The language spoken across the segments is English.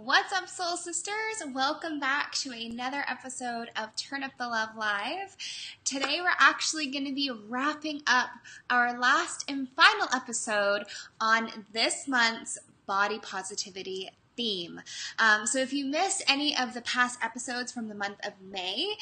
What's up, Soul Sisters? Welcome back to another episode of Turn Up the Love Live. Today we're actually going to be wrapping up our last and final episode on this month's body positivity theme. So if you missed any of the past episodes from the month of May,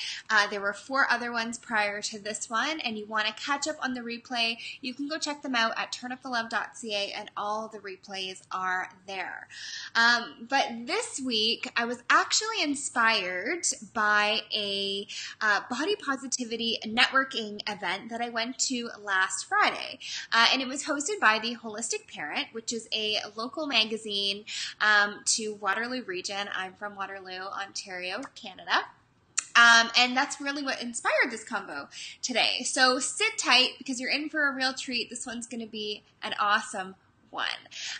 there were 4 other ones prior to this one, and you want to catch up on the replay, you can go check them out at turnupthelove.ca, and all the replays are there. But this week, I was actually inspired by a body positivity networking event that I went to last Friday, and it was hosted by the Holistic Parent, which is a local magazine to Waterloo region. I'm from Waterloo, Ontario, Canada. And that's really what inspired this combo today. So sit tight because you're in for a real treat. This one's going to be an awesome one.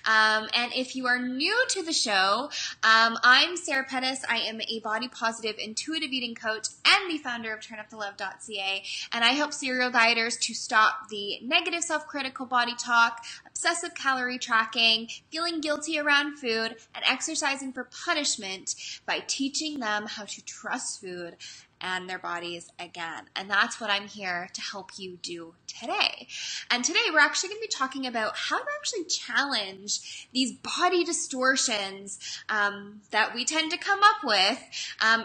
And if you are new to the show, I'm Sarah Pettis. I am a body positive intuitive eating coach and the founder of turnupthelove.ca, and I help serial dieters to stop the negative self-critical body talk, obsessive calorie tracking, feeling guilty around food, and exercising for punishment by teaching them how to trust food and their bodies again. And that's what I'm here to help you do today. And today we're actually going to be talking about how to actually challenge these body distortions that we tend to come up with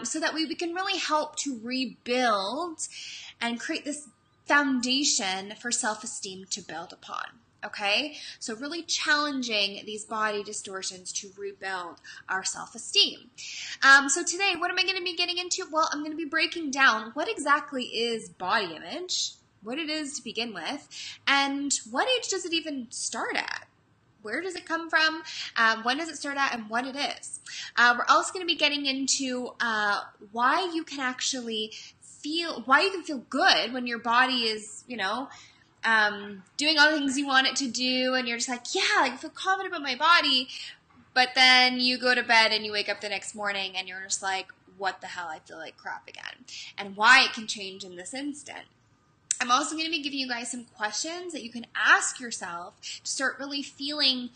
so that we can really help to rebuild and create this foundation for self-esteem to build upon. Okay, so really challenging these body distortions to rebuild our self-esteem. So today, what am I going to be getting into? Well, I'm going to be breaking down what exactly is body image, what it is to begin with, and what age does it even start at? Where does it come from? When does it start at, and what it is? We're also going to be getting into why you can actually feel good when your body is, doing all the things you want it to do, and you're just like, I feel confident about my body, but then you go to bed and you wake up the next morning and you're just like, what the hell, I feel like crap again, and why it can change in this instant. I'm also going to be giving you guys some questions that you can ask yourself to start really feeling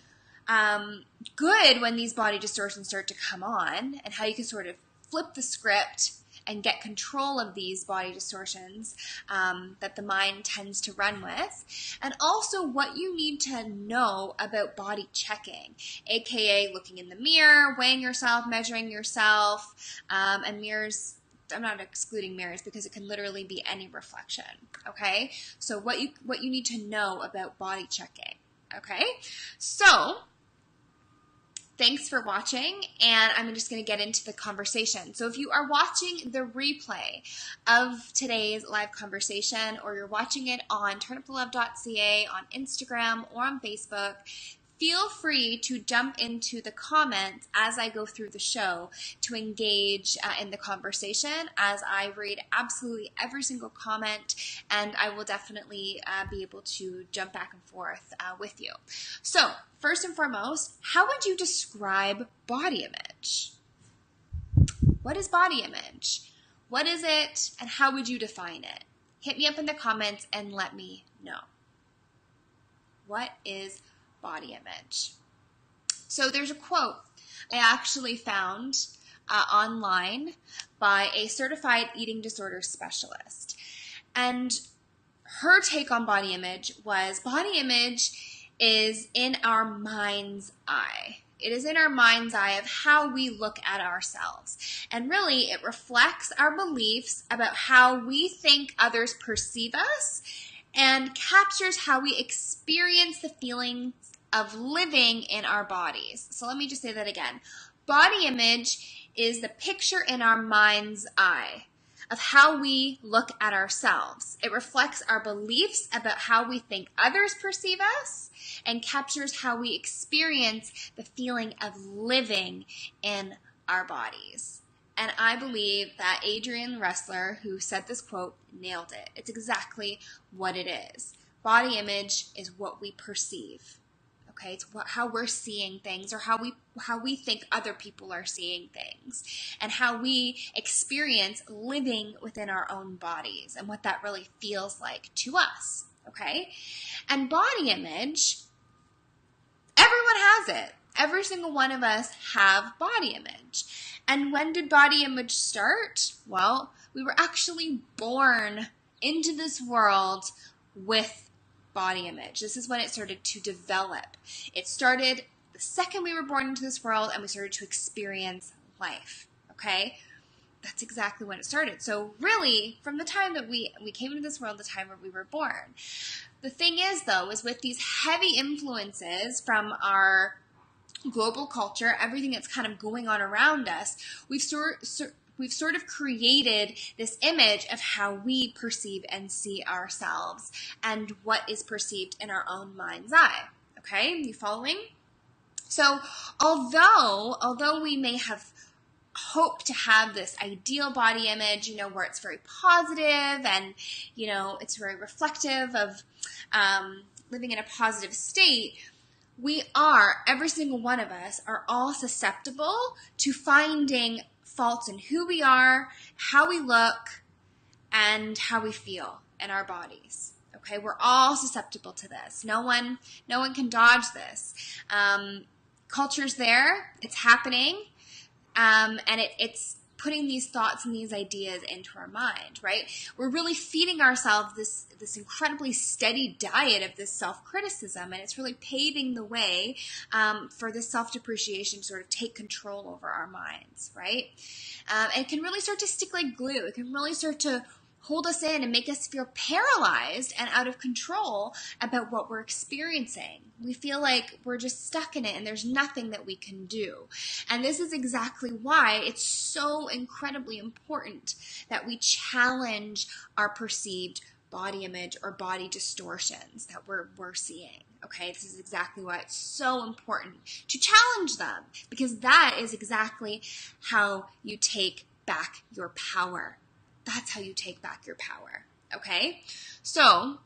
good when these body distortions start to come on, and how you can sort of flip the script and get control of these body distortions that the mind tends to run with. And also what you need to know about body checking, aka looking in the mirror, weighing yourself, measuring yourself, and mirrors. I'm not excluding mirrors because it can literally be any reflection, okay? So what you need to know about body checking, okay? So thanks for watching, and I'm just going to get into the conversation. So if you are watching the replay of today's live conversation, or you're watching it on turnupthelove.ca, on Instagram, or on Facebook, feel free to jump into the comments as I go through the show to engage in the conversation, as I read absolutely every single comment, and I will definitely be able to jump back and forth with you. So, first and foremost, how would you describe body image? What is body image? What is it, and how would you define it? Hit me up in the comments and let me know. What is body image? So there's a quote I actually found online by a certified eating disorder specialist, and her take on body image was, body image is in our mind's eye. It is in our mind's eye of how we look at ourselves, and really it reflects our beliefs about how we think others perceive us, and captures how we experience the feelings of living in our bodies. So let me just say that again. Body image is the picture in our mind's eye of how we look at ourselves. It reflects our beliefs about how we think others perceive us, and captures how we experience the feeling of living in our bodies. And I believe that Adrienne Ressler, who said this quote, nailed it. It's exactly what it is. Body image is what we perceive. Okay, it's how we're seeing things, or how we think other people are seeing things, and how we experience living within our own bodies, and what that really feels like to us. Okay, and body image, everyone has it. every single one of us have body image. And when did body image start? Well, we were actually born into this world with body image. This is when it started to develop. It started the second we were born into this world and we started to experience life, okay? That's exactly when it started. So really, from the time that we came into this world, the time where we were born. The thing is, though, is with these heavy influences from our global culture, everything that's kind of going on around us, we've sort of created this image of how we perceive and see ourselves and what is perceived in our own mind's eye. Okay, you following? So although we may have hoped to have this ideal body image, where it's very positive and, it's very reflective of living in a positive state, every single one of us are all susceptible to finding faults in who we are, how we look, and how we feel in our bodies. Okay, we're all susceptible to this. No one can dodge this. Culture's there, it's happening, and it's putting these thoughts and these ideas into our mind, right? We're really feeding ourselves this incredibly steady diet of this self-criticism, and it's really paving the way for this self-depreciation to sort of take control over our minds, right? And it can really start to stick like glue. It can really start to hold us in and make us feel paralyzed and out of control about what we're experiencing. We feel like we're just stuck in it and there's nothing that we can do. And this is exactly why it's so incredibly important that we challenge our perceived body image or body distortions that we're seeing. Okay, this is exactly why it's so important to challenge them, because that is exactly how you take back your power. That's how you take back your power, okay? So,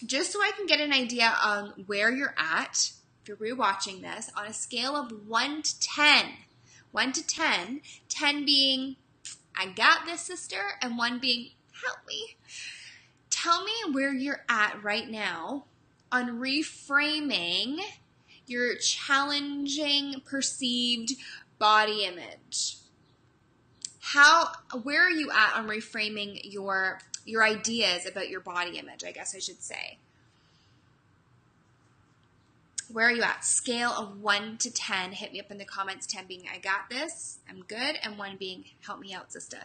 just so I can get an idea on where you're at, if you're rewatching this, on a scale of 1 to 10, 1 to 10, 10 being, I got this, sister, and 1 being, help me. Tell me where you're at right now on reframing your challenging perceived body image. Where are you at on reframing your ideas about your body image, I guess I should say? Where are you at? Scale of 1 to 10. Hit me up in the comments. 10 being, I got this, I'm good, and 1 being, help me out, sister.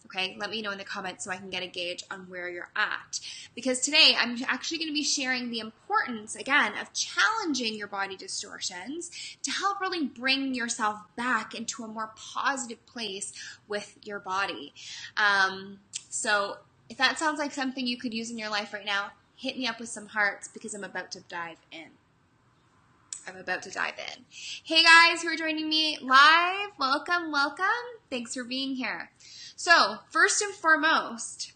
Okay, let me know in the comments so I can get a gauge on where you're at. Because today I'm actually going to be sharing the importance, again, of challenging your body distortions to help really bring yourself back into a more positive place with your body. So if that sounds like something you could use in your life right now, hit me up with some hearts because I'm about to dive in. Hey guys who are joining me live, welcome. Thanks for being here. So, first and foremost,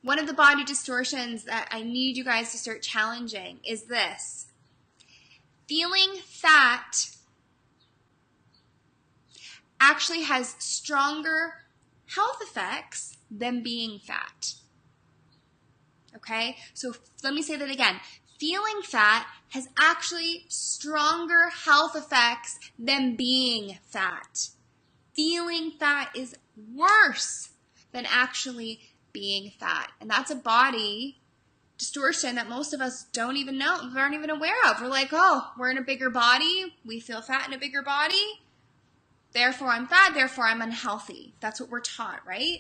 one of the body distortions that I need you guys to start challenging is this. Feeling fat actually has stronger health effects than being fat. Okay? So, let me say that again. Feeling fat has actually stronger health effects than being fat. Feeling fat is worse than actually being fat. And that's a body distortion that most of us aren't even aware of. We're like, oh, we're in a bigger body. We feel fat in a bigger body. Therefore, I'm fat. Therefore, I'm unhealthy. That's what we're taught, right?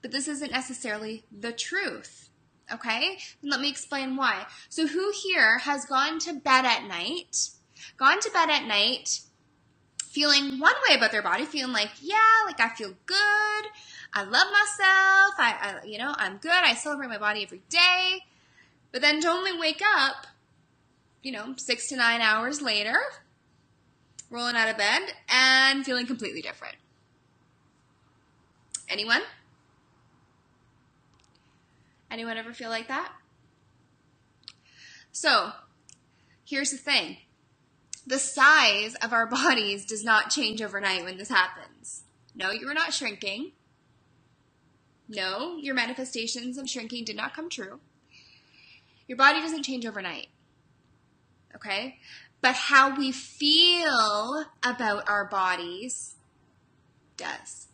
But this isn't necessarily the truth. Okay? And let me explain why. So who here has gone to bed at night feeling one way about their body, feeling like, yeah, like I feel good, I love myself, I'm good, I celebrate my body every day, but then to only wake up, 6 to 9 hours later, rolling out of bed, and feeling completely different. Anyone? Anyone ever feel like that? So, here's the thing. The size of our bodies does not change overnight when this happens. No, you are not shrinking. No, your manifestations of shrinking did not come true. Your body doesn't change overnight. Okay? but how we feel about our bodies does.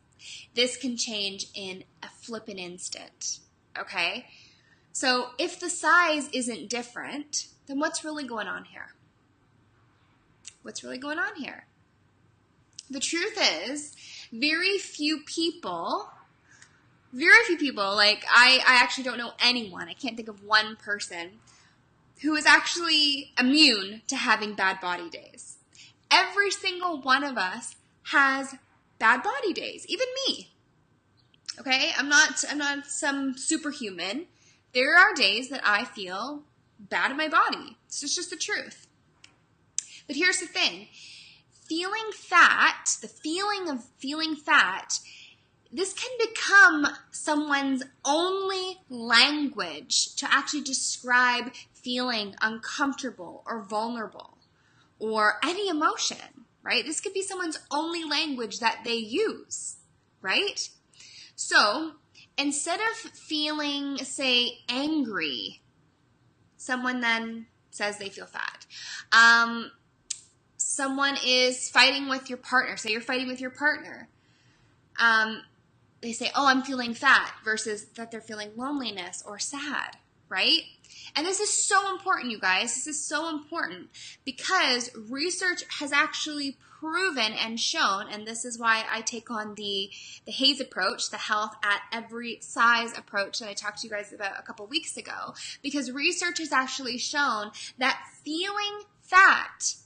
This can change in a flippin' instant, okay? So if the size isn't different, then what's really going on here? What's really going on here? The truth is, very few people, like I actually don't know anyone, I can't think of one person who is actually immune to having bad body days. Every single one of us has bad body days, even me. Okay, I'm not some superhuman. There are days that I feel bad in my body. It's just the truth. But here's the thing. Feeling fat, the feeling of feeling fat, this can become someone's only language to actually describe feeling uncomfortable or vulnerable or any emotion, right? This could be someone's only language that they use, right? So instead of feeling, say, angry, someone then says they feel fat. Someone is fighting with your partner. Say you're fighting with your partner. They say, oh, I'm feeling fat, versus that they're feeling loneliness or sad, right? And this is so important, you guys. This is so important because research has actually proven and shown, and this is why I take on the HAZE approach, the health at every size approach that I talked to you guys about a couple weeks ago, because research has actually shown that feeling fat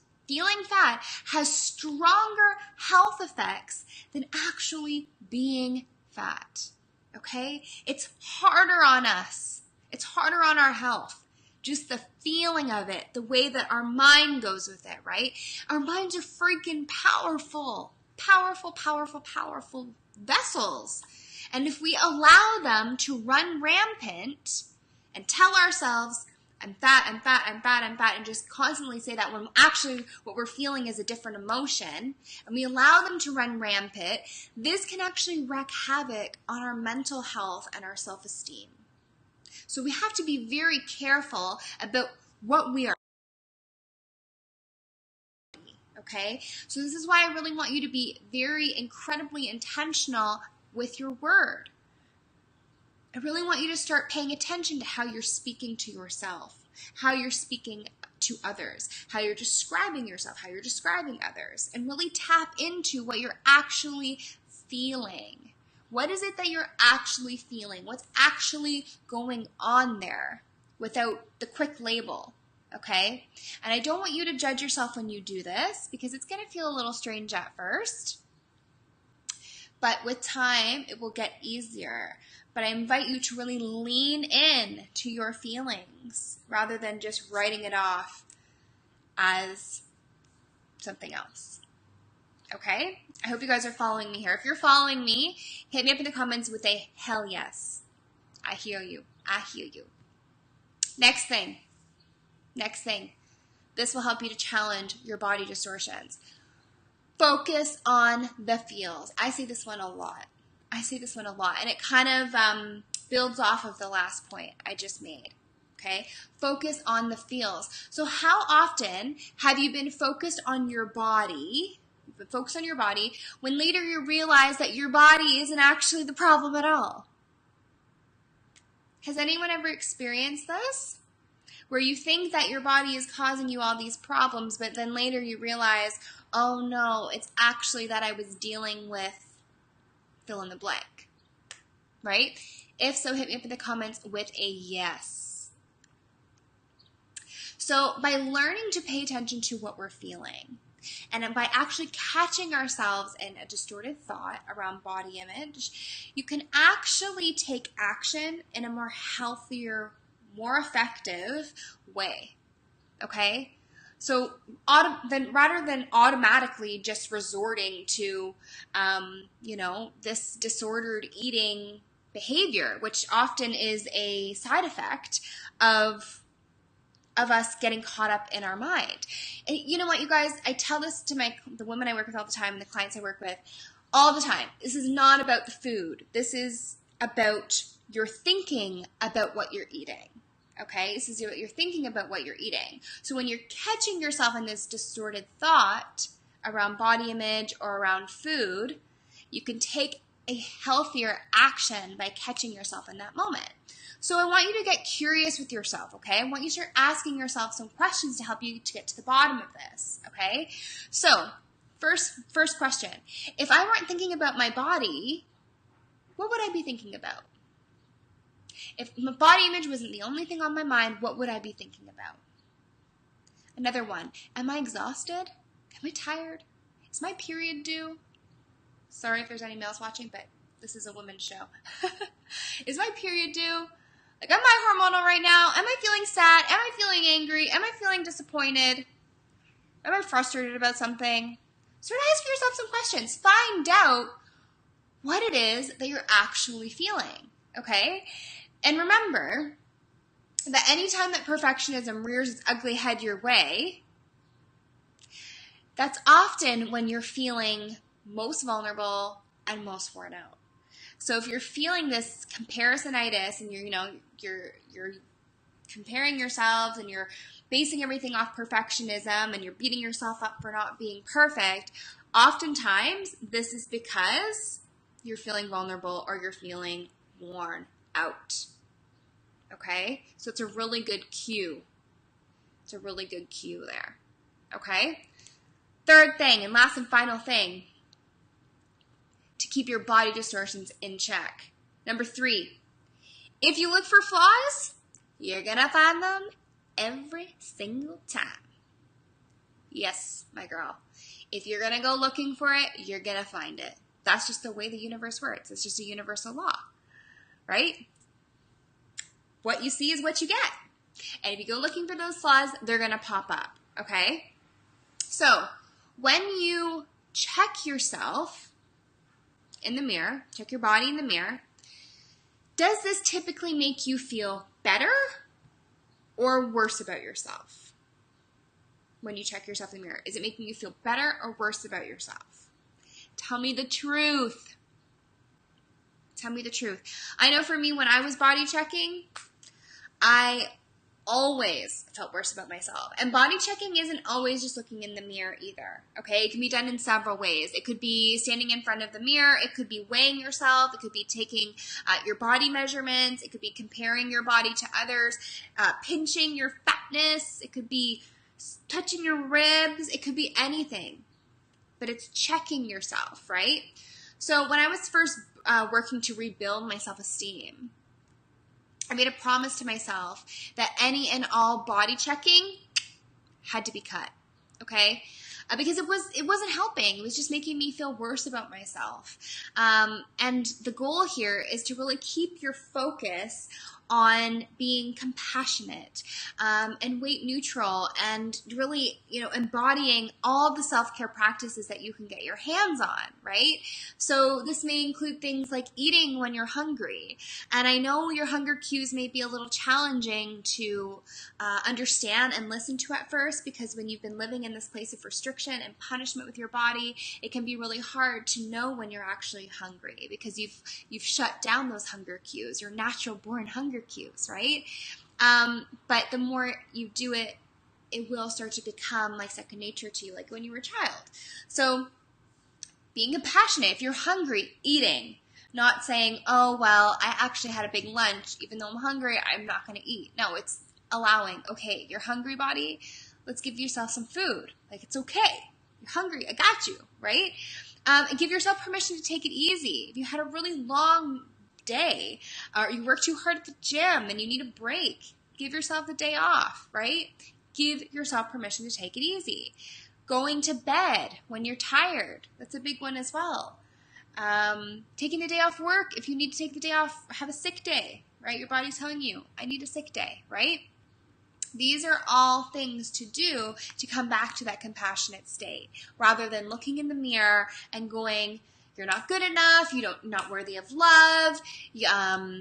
has stronger health effects than actually being fat, okay? It's harder on us. It's harder on our health. Just the feeling of it, the way that our mind goes with it, right? Our minds are freaking powerful vessels. And if we allow them to run rampant and tell ourselves, I'm fat, and just constantly say that when actually what we're feeling is a different emotion, and we allow them to run rampant, this can actually wreak havoc on our mental health and our self-esteem. So we have to be very careful about what we are, okay? So this is why I really want you to be very incredibly intentional with your word. I really want you to start paying attention to how you're speaking to yourself, how you're speaking to others, how you're describing yourself, how you're describing others, and really tap into what you're actually feeling. What is it that you're actually feeling? What's actually going on there without the quick label, okay? And I don't want you to judge yourself when you do this because it's going to feel a little strange at first. But with time, it will get easier. But I invite you to really lean in to your feelings rather than just writing it off as something else. Okay? I hope you guys are following me here. If you're following me, hit me up in the comments with a hell yes. I hear you. I hear you. Next thing. This will help you to challenge your body distortions. Focus on the feels. I see this one a lot. And it kind of builds off of the last point I just made. Okay? Focus on the feels. So how often have you been focused on your body? Focus on your body when later you realize that your body isn't actually the problem at all. Has anyone ever experienced this? Where you think that your body is causing you all these problems, but then later you realize, oh no, it's actually that I was dealing with fill in the blank. Right? If so, hit me up in the comments with a yes. So by learning to pay attention to what we're feeling, and by actually catching ourselves in a distorted thought around body image, you can actually take action in a more healthier, more effective way, okay? So rather than automatically just resorting to, this disordered eating behavior, which often is a side effect of us getting caught up in our mind. And you know what, you guys, I tell this to the women I work with all the time and the clients I work with all the time. This is not about the food. This is about your thinking about what you're eating, Okay, this is what you're thinking about what you're eating. So when you're catching yourself in this distorted thought around body image or around food, you can take a healthier action by catching yourself in that moment. So I want you to get curious with yourself, okay? I want you to start asking yourself some questions to help you to get to the bottom of this, okay? So first question. If I weren't thinking about my body, what would I be thinking about? If my body image wasn't the only thing on my mind, what would I be thinking about? Another one. Am I exhausted? Am I tired? Is my period due? Sorry if there's any males watching, but this is a women's show. Is my period due? Like, am I hormonal right now? Am I feeling sad? Am I feeling angry? Am I feeling disappointed? Am I frustrated about something? Start asking yourself some questions. Find out what it is that you're actually feeling, okay? And remember that anytime that perfectionism rears its ugly head your way, that's often when you're feeling most vulnerable and most worn out. So if you're feeling this comparisonitis and you're comparing yourselves and you're basing everything off perfectionism and you're beating yourself up for not being perfect, oftentimes this is because you're feeling vulnerable or you're feeling worn out. Okay? So it's a really good cue. It's a really good cue there. Okay? Third thing and last and final thing to keep your body distortions in check. Number 3, if you look for flaws, you're going to find them every single time. Yes, my girl. If you're going to go looking for it, you're going to find it. That's just the way the universe works. It's just a universal law, right? What you see is what you get. And if you go looking for those flaws, they're going to pop up, okay? So when you check yourself in the mirror, check your body in the mirror, does this typically make you feel better or worse about yourself? When you check yourself in the mirror, is it making you feel better or worse about yourself? Tell me the truth. Tell me the truth. I know for me, when I was body checking, I always felt worse about myself. And body checking isn't always just looking in the mirror either, okay? It can be done in several ways. It could be standing in front of the mirror. It could be weighing yourself. It could be taking your body measurements. It could be comparing your body to others, pinching your fatness. It could be touching your ribs. It could be anything. But it's checking yourself, right? So when I was first working to rebuild my self-esteem, I made a promise to myself that any and all body checking had to be cut, okay? Because it wasn't helping. It was just making me feel worse about myself. And the goal here is to really keep your focus on being compassionate and weight neutral and really, embodying all the self-care practices that you can get your hands on, right? So this may include things like eating when you're hungry. And I know your hunger cues may be a little challenging to understand and listen to at first, because when you've been living in this place of restriction and punishment with your body, it can be really hard to know when you're actually hungry because you've shut down those hunger cues, your natural born hunger cues, right? But the more you do it, it will start to become like second nature to you, like when you were a child. So being compassionate, if you're hungry, eating, not saying, oh, well, I actually had a big lunch. Even though I'm hungry, I'm not going to eat. No, it's allowing, okay, you're hungry, body. Let's give yourself some food. Like, it's okay. You're hungry. I got you, right? And give yourself permission to take it easy. If you had a really long day or you work too hard at the gym and you need a break, give yourself the day off, right? Give yourself permission to take it easy. Going to bed when you're tired, that's a big one as well. Taking the day off work, if you need to take the day off, have a sick day, right? Your body's telling you, I need a sick day, right? These are all things to do to come back to that compassionate state rather than looking in the mirror and going, you're not good enough, you're not worthy of love, you're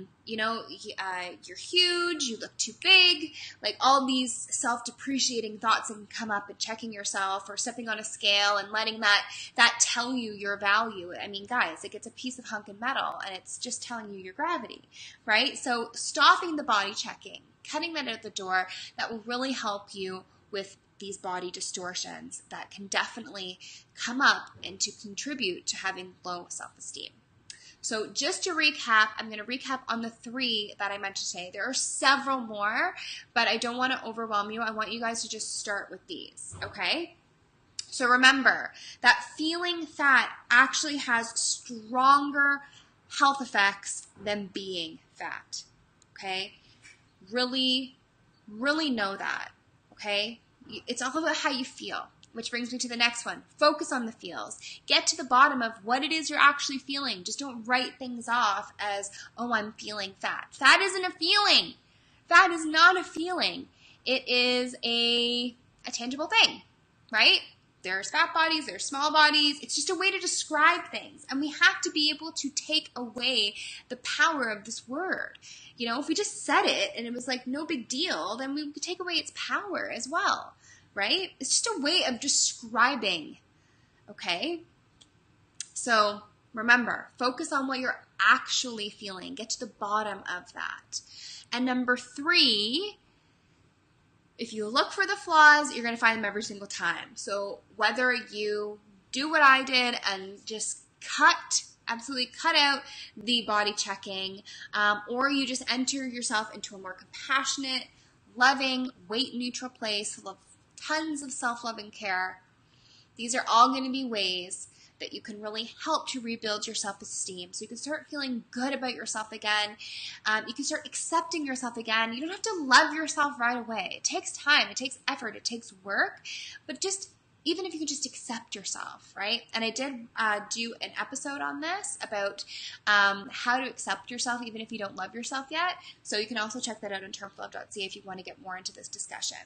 huge, you look too big, like all these self-depreciating thoughts that can come up, and checking yourself or stepping on a scale and letting that tell you your value. I mean, guys, like, it's a piece of hunkin' metal and it's just telling you your gravity, right? So stopping the body checking, cutting that out the door, that will really help you with these body distortions that can definitely come up and to contribute to having low self-esteem. So just to recap, I'm going to recap on the 3 that I mentioned today. There are several more, but I don't want to overwhelm you. I want you guys to just start with these, okay? So remember that feeling fat actually has stronger health effects than being fat, okay? Really, really know that, okay? It's all about how you feel, which brings me to the next one. Focus on the feels. Get to the bottom of what it is you're actually feeling. Just don't write things off as, oh, I'm feeling fat. Fat isn't a feeling. Fat is not a feeling. It is a tangible thing, right? There's fat bodies, there's small bodies. It's just a way to describe things. And we have to be able to take away the power of this word. You know, if we just said it and it was like no big deal, then we could take away its power as well, right? It's just a way of describing, okay? So remember, focus on what you're actually feeling. Get to the bottom of that. And number 3, if you look for the flaws, you're going to find them every single time. So whether you do what I did and just absolutely cut out the body checking, or you just enter yourself into a more compassionate, loving, weight-neutral place full of tons of self-love and care, these are all going to be ways that you can really help to rebuild your self-esteem. So you can start feeling good about yourself again. You can start accepting yourself again. You don't have to love yourself right away. It takes time. It takes effort. It takes work. But just even if you can just accept yourself, right? And I did do an episode on this about how to accept yourself even if you don't love yourself yet. So you can also check that out on termforlove.ca if you want to get more into this discussion.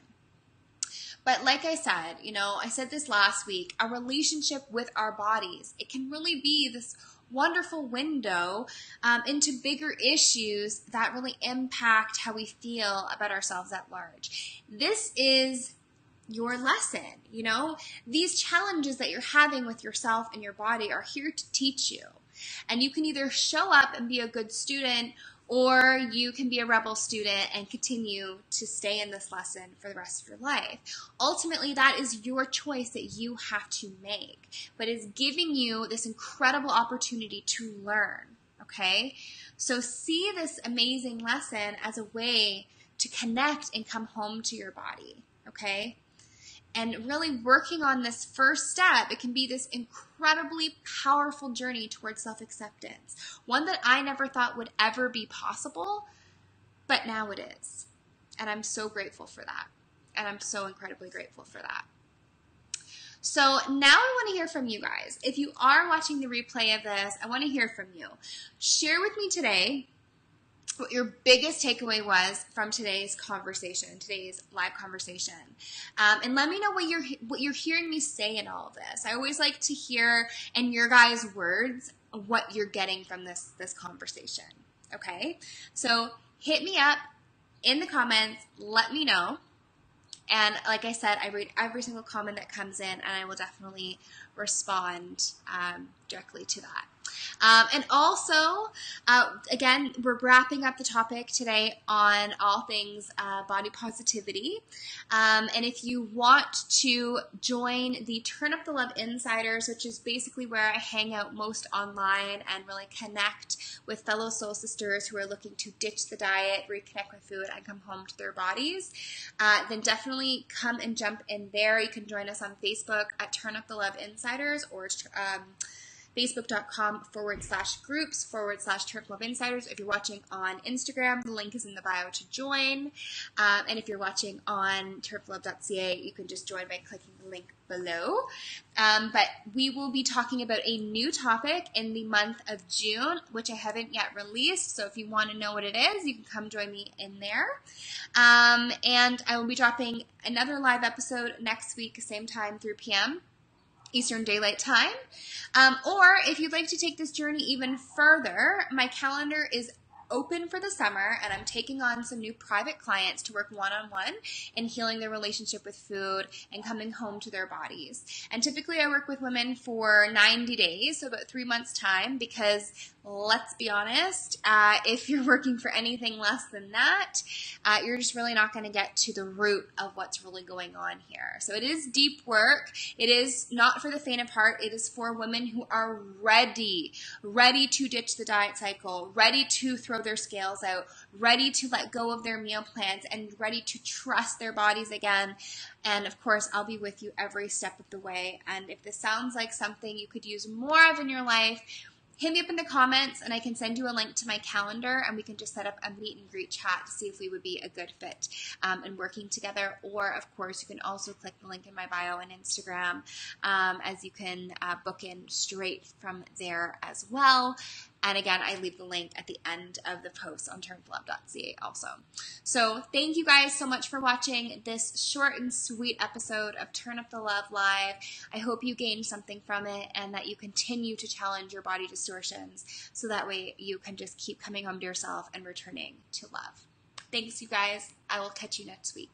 But like I said, I said this last week, a relationship with our bodies, it can really be this wonderful window into bigger issues that really impact how we feel about ourselves at large. This is your lesson, These challenges that you're having with yourself and your body are here to teach you. And you can either show up and be a good student, or you can be a rebel student and continue to stay in this lesson for the rest of your life. Ultimately, that is your choice that you have to make, but it's giving you this incredible opportunity to learn, okay? So see this amazing lesson as a way to connect and come home to your body, okay? And really working on this first step, it can be this incredibly powerful journey towards self-acceptance. One that I never thought would ever be possible, but now it is. And I'm so grateful for that. And I'm so incredibly grateful for that. So now I want to hear from you guys. If you are watching the replay of this, I want to hear from you. Share with me today what your biggest takeaway was from today's live conversation. And let me know what you're hearing me say in all of this. I always like to hear in your guys' words what you're getting from this conversation. Okay? So hit me up in the comments, let me know. And like I said, I read every single comment that comes in, and I will definitely respond directly to that. And also, again, we're wrapping up the topic today on all things body positivity. And if you want to join the Turn Up the Love Insiders, which is basically where I hang out most online and really connect with fellow soul sisters who are looking to ditch the diet, reconnect with food, and come home to their bodies, then definitely come and jump in there. You can join us on Facebook at Turn Up the Love Insiders, or facebook.com/groups/Turn Up Love Insiders. If you're watching on Instagram, the link is in the bio to join. And if you're watching on termforlove.ca, you can just join by clicking the link below. But we will be talking about a new topic in the month of June, which I haven't yet released. So if you want to know what it is, you can come join me in there. And I will be dropping another live episode next week, same time, 3 p.m. Eastern Daylight Time. Or if you'd like to take this journey even further, my calendar is open for the summer, and I'm taking on some new private clients to work one-on-one in healing their relationship with food and coming home to their bodies. And typically I work with women for 90 days, so about 3 months time, because let's be honest, if you're working for anything less than that, you're just really not going to get to the root of what's really going on here. So it is deep work. It is not for the faint of heart. It is for women who are ready to ditch the diet cycle, ready to throw their scales out, ready to let go of their meal plans, and ready to trust their bodies again. And of course, I'll be with you every step of the way. And if this sounds like something you could use more of in your life, hit me up in the comments and I can send you a link to my calendar, and we can just set up a meet and greet chat to see if we would be a good fit in working together. Or of course, you can also click the link in my bio on Instagram, as you can book in straight from there as well. And again, I leave the link at the end of the post on turnupthelove.ca also. So thank you guys so much for watching this short and sweet episode of Turn Up the Love Live. I hope you gained something from it and that you continue to challenge your body distortions, so that way you can just keep coming home to yourself and returning to love. Thanks, you guys. I will catch you next week.